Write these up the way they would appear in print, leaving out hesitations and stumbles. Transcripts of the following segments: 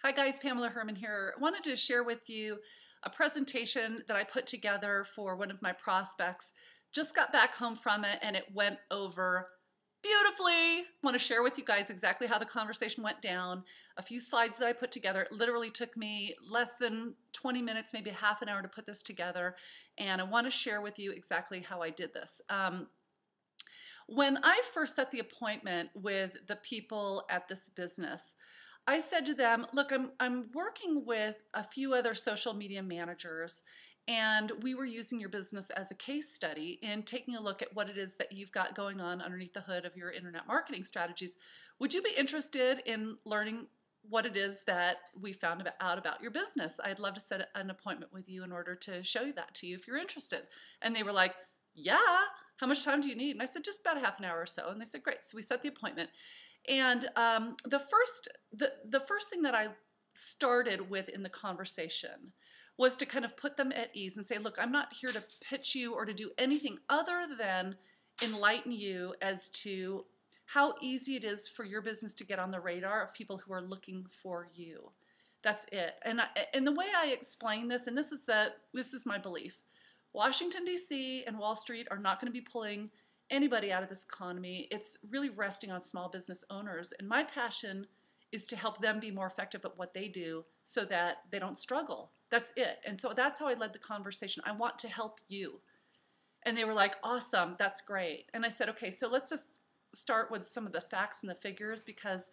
Hi guys, Pamela Herman here. I wanted to share with you a presentation that I put together for one of my prospects. Just got back home from it and it went over beautifully. I want to share with you guys exactly how the conversation went down. A few slides that I put together. It literally took me less than 20 minutes, maybe half an hour to put this together. And I want to share with you exactly how I did this. When I first set the appointment with the people at this business, I said to them, look, I'm working with a few other social media managers, and we were using your business as a case study in taking a look at what it is that you've got going on underneath the hood of your internet marketing strategies. Would you be interested in learning what it is that we found out about your business? I'd love to set an appointment with you in order to show you that to you if you're interested. And they were like, yeah, how much time do you need? And I said, just about a half an hour or so. And they said, great. So we set the appointment. And the first thing that I started with in the conversation was to kind of put them at ease and say, look, I'm not here to pitch you or to do anything other than enlighten you as to how easy it is for your business to get on the radar of people who are looking for you. That's it. And the way I explain this, and this is my belief, Washington, D.C. and Wall Street are not going to be pulling anybody out of this economy. It's really resting on small business owners. And my passion is to help them be more effective at what they do so that they don't struggle. That's it. And so that's how I led the conversation. I want to help you. And they were like, awesome, that's great. And I said, okay, so let's just start with some of the facts and the figures, because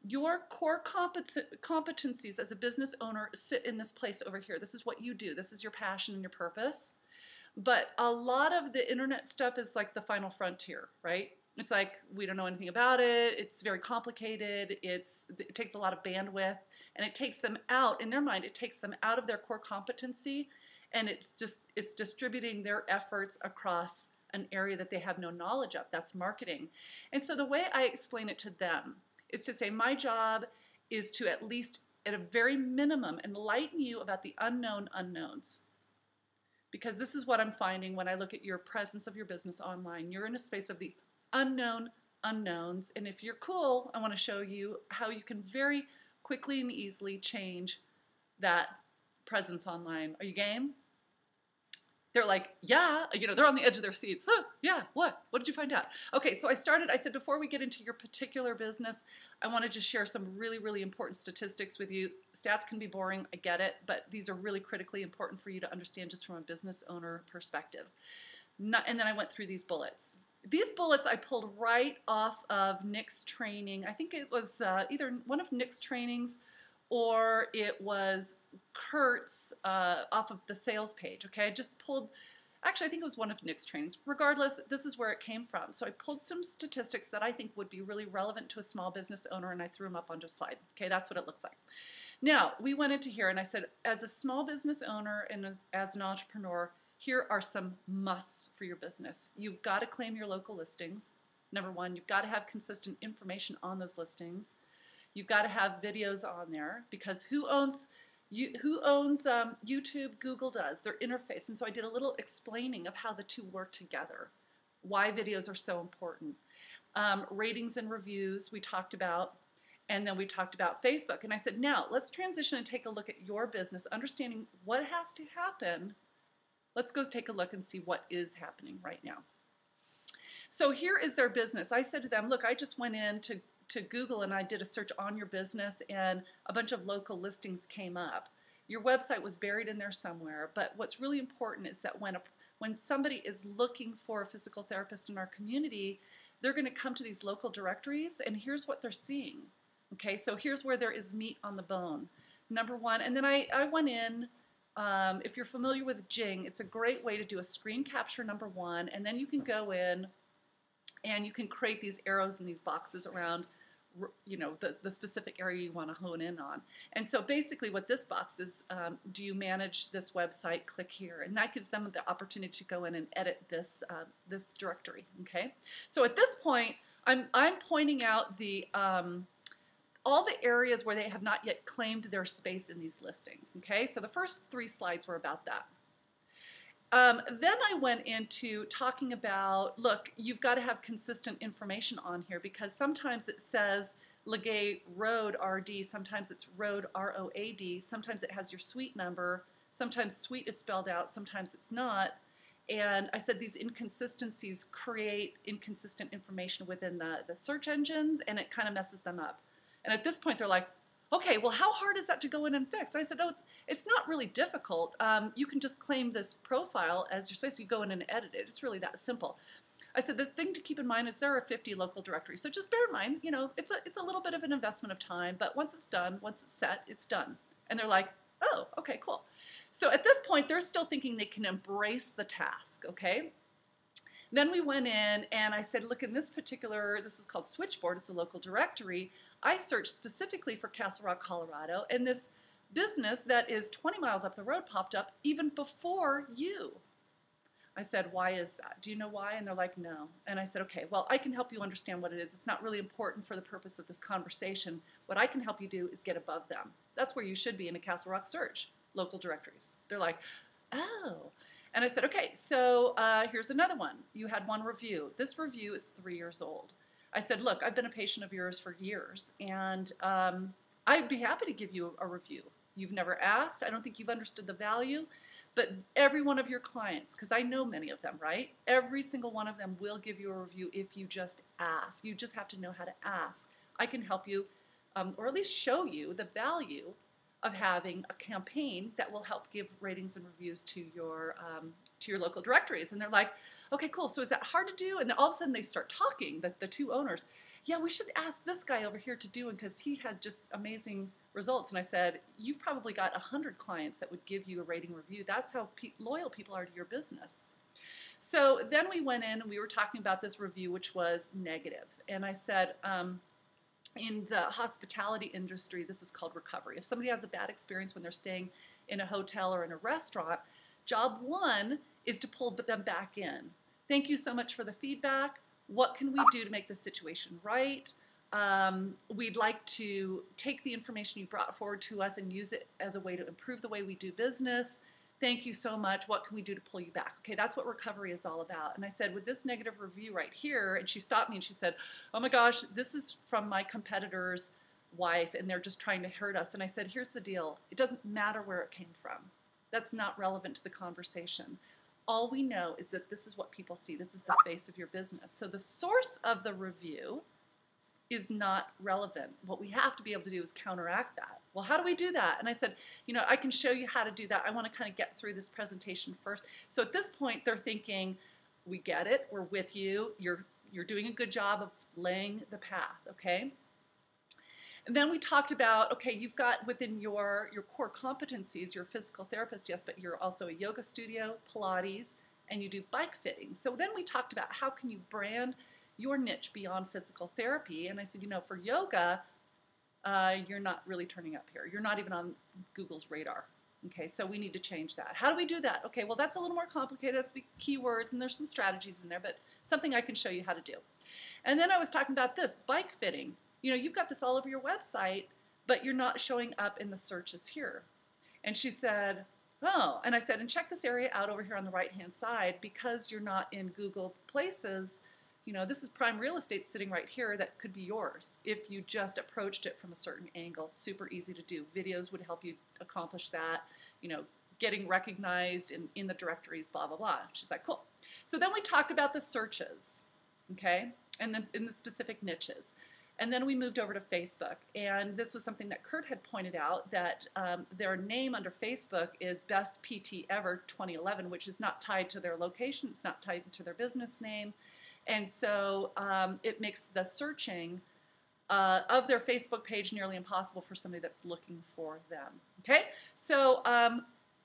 your core competencies as a business owner sit in this place over here. This is what you do. This is your passion and your purpose. But a lot of the internet stuff is like the final frontier, right? It's like we don't know anything about it. It's very complicated. It takes a lot of bandwidth, and it takes them out, in their mind, it takes them out of their core competency, and it's distributing their efforts across an area that they have no knowledge of. That's marketing. And so the way I explain it to them is to say my job is to, at least at a very minimum, enlighten you about the unknown unknowns. Because this is what I'm finding when I look at your presence of your business online. You're in a space of the unknown unknowns. And if you're cool, I want to show you how you can very quickly and easily change that presence online. Are you game? They're like, yeah, they're on the edge of their seats. Huh, yeah, what? What did you find out? Okay, so I said, before we get into your particular business, I wanted to share some really, really important statistics with you. Stats can be boring, I get it, but these are really critically important for you to understand just from a business owner perspective. And then I went through these bullets. These bullets I pulled right off of Nick's training. I think it was either one of Nick's trainings or it was Kurt's off of the sales page, okay? I just pulled, actually I think it was one of Nick's trainings. Regardless, this is where it came from. So I pulled some statistics that I think would be really relevant to a small business owner, and I threw them up onto a slide. Okay, that's what it looks like. Now, we went into here and I said, as a small business owner and as an entrepreneur, here are some musts for your business. You've got to claim your local listings. Number one, you've got to have consistent information on those listings. You've got to have videos on there, because who owns YouTube? Google does, their interface. And so I did a little explaining of how the two work together, why videos are so important. Ratings and reviews we talked about, and then we talked about Facebook. And I said, now let's transition and take a look at your business, understanding what has to happen. Let's go take a look and see what is happening right now. So here is their business. I said to them, look, I just went in to Google and I did a search on your business, and a bunch of local listings came up. Your website was buried in there somewhere, but what's really important is that when somebody is looking for a physical therapist in our community, they're going to come to these local directories, and here's what they're seeing. Okay, so here's where there is meat on the bone. Number one, and then I went in, if you're familiar with Jing, it's a great way to do a screen capture, number one, and then you can go in and you can create these arrows in these boxes around the specific area you want to hone in on. And so basically what this box is, do you manage this website? Click here. And that gives them the opportunity to go in and edit this, this directory, okay? So at this point, I'm pointing out all the areas where they have not yet claimed their space in these listings, okay? So the first 3 slides were about that. Then I went into talking about, look, you've got to have consistent information on here, because sometimes it says Legay Road RD, sometimes it's Road ROAD, sometimes it has your suite number, sometimes suite is spelled out, sometimes it's not. And I said these inconsistencies create inconsistent information within the search engines, and it kind of messes them up. And at this point, they're like, okay, well, how hard is that to go in and fix? And I said, no, it's not really difficult. You can just claim this profile as your space. You go in and edit it. It's really that simple. I said, the thing to keep in mind is there are 50 local directories. So just bear in mind, you know, it's a little bit of an investment of time, but once it's done, once it's set, it's done. And they're like, oh, okay, cool. So at this point, they're still thinking they can embrace the task, okay? Then we went in and I said, look, in this particular, this is called Switchboard, it's a local directory. I searched specifically for Castle Rock, Colorado, and this business that is 20 miles up the road popped up even before you. I said, why is that? Do you know why? And they're like, no. And I said, okay, well, I can help you understand what it is. It's not really important for the purpose of this conversation. What I can help you do is get above them. That's where you should be in a Castle Rock search, local directories. They're like, oh. And I said, okay, so here's another one. You had one review. This review is 3 years old. I said, look, I've been a patient of yours for years, and I'd be happy to give you a review. You've never asked. I don't think you've understood the value. But every one of your clients, because I know many of them, right? Every single one of them will give you a review if you just ask. You just have to know how to ask. I can help you, or at least show you the value of having a campaign that will help give ratings and reviews to your local directories. And they're like, okay, cool. So is that hard to do? And all of a sudden they start talking, the two owners. Yeah, we should ask this guy over here to do it because he had just amazing results. And I said, you've probably got 100 clients that would give you a rating review. That's how loyal people are to your business. So then we went in and we were talking about this review, which was negative. And I said, in the hospitality industry, this is called recovery. If somebody has a bad experience when they're staying in a hotel or in a restaurant, job one is to pull them back in. Thank you so much for the feedback. What can we do to make the situation right? We'd like to take the information you brought forward to us and use it as a way to improve the way we do business. Thank you so much. What can we do to pull you back? Okay, that's what recovery is all about. And I said, with this negative review right here, and she stopped me and she said, oh my gosh, this is from my competitor's wife and they're just trying to hurt us. And I said, here's the deal. It doesn't matter where it came from. That's not relevant to the conversation. All we know is that this is what people see. This is the face of your business. So the source of the review is not relevant. What we have to be able to do is counteract that. Well, how do we do that? And I said, you know, I can show you how to do that. I want to kind of get through this presentation first. So at this point, they're thinking, we get it. We're with you. You're doing a good job of laying the path, okay? And then we talked about, okay, you've got within your core competencies, you're a physical therapist, yes, but you're also a yoga studio, Pilates, and you do bike fitting. So then we talked about how can you brand your niche beyond physical therapy. And I said, you know, for yoga, you're not really turning up here. You're not even on Google's radar. Okay, so we need to change that. How do we do that? Okay, well, that's a little more complicated. That's keywords, and there's some strategies in there, but something I can show you how to do. And then I was talking about this, bike fitting. You know, you've got this all over your website, but you're not showing up in the searches here. And she said, oh, and I said, and check this area out over here on the right-hand side because you're not in Google Places. You know, this is prime real estate sitting right here that could be yours if you just approached it from a certain angle. Super easy to do. Videos would help you accomplish that. You know, getting recognized in the directories, blah, blah, blah. She's like, cool. So then we talked about the searches, okay, and then in the specific niches. And then we moved over to Facebook, and this was something that Kurt had pointed out, that their name under Facebook is Best PT Ever 2011, which is not tied to their location, it's not tied to their business name, and so it makes the searching of their Facebook page nearly impossible for somebody that's looking for them. Okay, so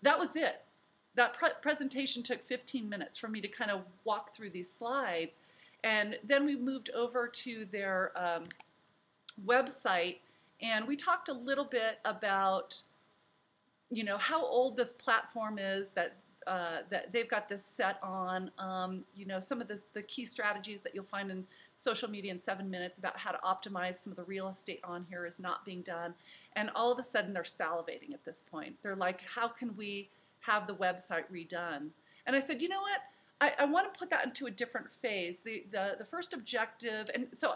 that was it. That presentation took 15 minutes for me to kind of walk through these slides. And then we moved over to their website, and we talked a little bit about, you know, how old this platform is that they've got this set on. You know, some of the key strategies that you'll find in social media in 7 minutes about how to optimize some of the real estate on here is not being done. And all of a sudden they're salivating at this point. They're like, how can we have the website redone? And I said, you know what? I want to put that into a different phase. The first objective, and so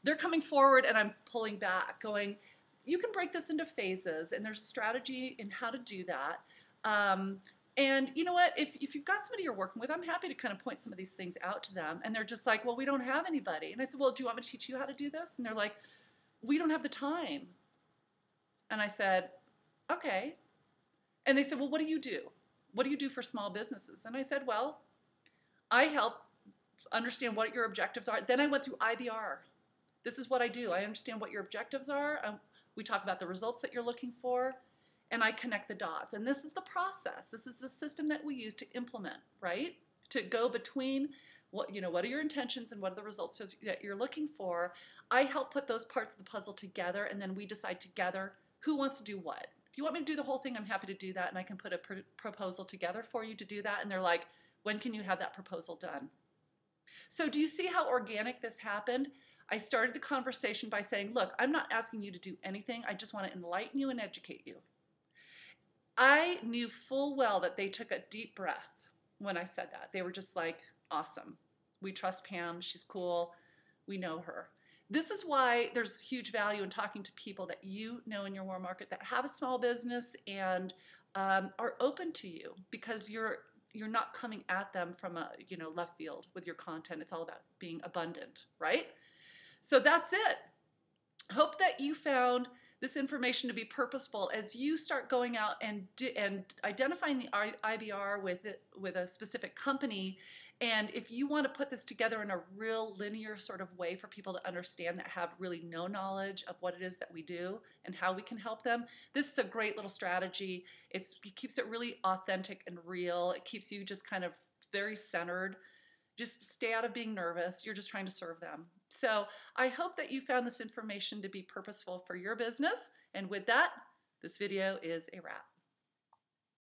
they're coming forward and I'm pulling back, going, you can break this into phases, and there's a strategy in how to do that. And you know what, if you've got somebody you're working with, I'm happy to kind of point some of these things out to them. And they're just like, well, we don't have anybody. And I said, well, do you want me to teach you how to do this? And they're like, we don't have the time. And I said, okay. And they said, well, what do you do? What do you do for small businesses? And I said, well, I help understand what your objectives are. Then I went through IBR. This is what I do. I understand what your objectives are. We talk about the results that you're looking for, and I connect the dots. And this is the process. This is the system that we use to implement, right? To go between what are your intentions and what are the results that you're looking for. I help put those parts of the puzzle together, and then we decide together who wants to do what. If you want me to do the whole thing, I'm happy to do that, and I can put a proposal together for you to do that. And they're like, when can you have that proposal done? So do you see how organic this happened? I started the conversation by saying, look, I'm not asking you to do anything. I just want to enlighten you and educate you. I knew full well that they took a deep breath when I said that. They were just like, awesome. We trust Pam. She's cool. We know her. This is why there's huge value in talking to people that you know in your warm market that have a small business and are open to you, because you're not coming at them from a left field with your content. It's all about being abundant, right? So that's it. Hope that you found this information to be purposeful as you start going out and identifying the IBR with a specific company. And if you want to put this together in a real linear sort of way for people to understand that have really no knowledge of what it is that we do and how we can help them, this is a great little strategy. It keeps it really authentic and real. It keeps you just kind of very centered. Just stay out of being nervous. You're just trying to serve them. So I hope that you found this information to be purposeful for your business. And with that, this video is a wrap.